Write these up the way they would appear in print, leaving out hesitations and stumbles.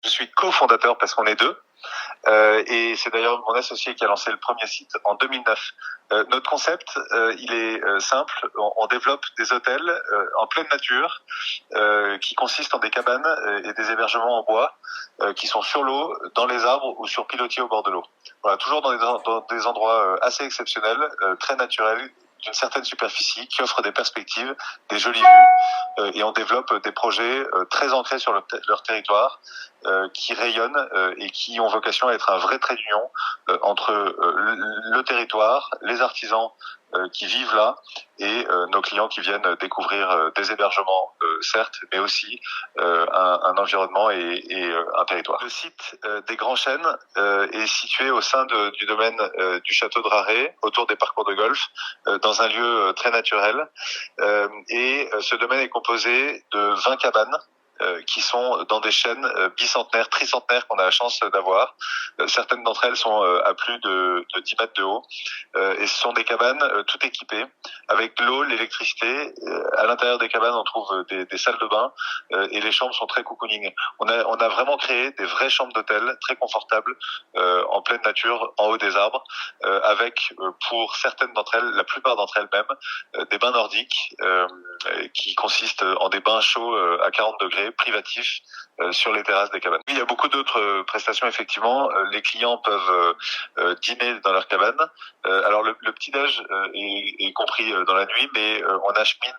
Je suis cofondateur parce qu'on est deux. Et c'est d'ailleurs mon associé qui a lancé le premier site en 2009. Notre concept, il est simple. On développe des hôtels en pleine nature qui consistent en des cabanes et des hébergements en bois qui sont sur l'eau, dans les arbres ou sur pilotis au bord de l'eau. Voilà, toujours dans des endroits assez exceptionnels, très naturels, d'une certaine superficie, qui offrent des perspectives, des jolies vues, et on développe des projets très ancrés sur leur territoire, qui rayonnent et qui ont vocation à être un vrai trait d'union entre le territoire, les artisans qui vivent là et nos clients qui viennent découvrir des hébergements, certes, mais aussi un environnement et un territoire. Le site des Grands Chênes est situé au sein du domaine du château de Raret, autour des parcours de golf, dans un lieu très naturel. Et ce domaine est composé de 20 cabanes qui sont dans des chênes bicentenaires, tricentenaires qu'on a la chance d'avoir. Certaines d'entre elles sont à plus de 10 mètres de haut. Et ce sont des cabanes tout équipées, avec de l'eau, l'électricité. À l'intérieur des cabanes, on trouve des salles de bain et les chambres sont très cocooning. On a vraiment créé des vraies chambres d'hôtel, très confortables, en pleine nature, en haut des arbres, avec, pour certaines d'entre elles, la plupart d'entre elles même, des bains nordiques qui consistent en des bains chauds à 40 degrés, privatifs, sur les terrasses des cabanes. Il y a beaucoup d'autres prestations, effectivement. Les clients peuvent dîner dans leur cabane. Alors le petit-déj est compris dans la nuit, mais on achemine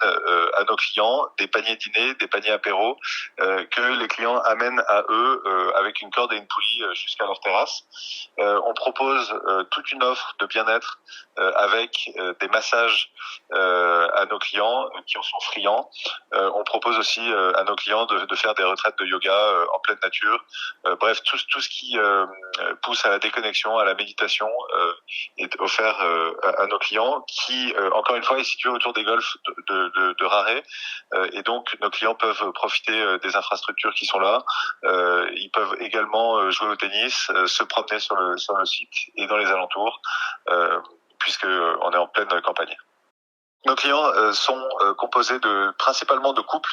à nos clients des paniers dîner, des paniers apéros que les clients amènent à eux avec une corde et une poulie jusqu'à leur terrasse. On propose toute une offre de bien-être avec des massages à nos clients qui en sont friands. On propose aussi à nos clients de faire des retraites de yoga en pleine nature. Bref, tout ce qui pousse à la déconnexion, à la méditation est offert à nos clients qui, encore une fois, est situé autour des golfs de Raret. Et donc, nos clients peuvent profiter des infrastructures qui sont là. Ils peuvent également jouer au tennis, se promener sur le site et dans les alentours, puisque on est en pleine campagne. Nos clients sont composés principalement de couples,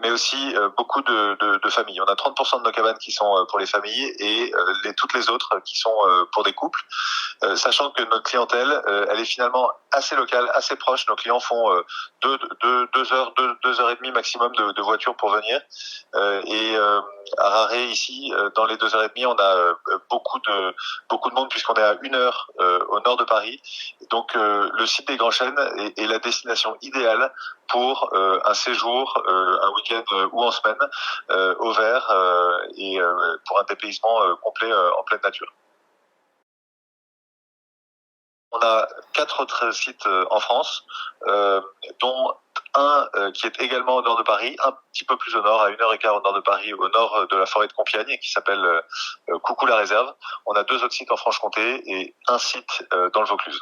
mais aussi beaucoup de familles. On a 30% de nos cabanes qui sont pour les familles et toutes les autres qui sont pour des couples, sachant que notre clientèle, elle est finalement assez locale, assez proche. Nos clients font 2 heures et demie maximum de voiture pour venir. Et à Raret, ici, dans les 2 heures et demie, on a beaucoup de monde puisqu'on est à 1 heure au nord de Paris. Donc le site des Grands Chênes est la destination idéale pour un séjour, un week-end ou en semaine au vert et pour un dépaysement complet en pleine nature. On a 4 autres sites en France, dont un qui est également au nord de Paris, un petit peu plus au nord, à 1 heure et quart au nord de Paris, au nord de la forêt de Compiègne, qui s'appelle Coucou la Réserve. On a 2 autres sites en Franche-Comté et un site dans le Vaucluse.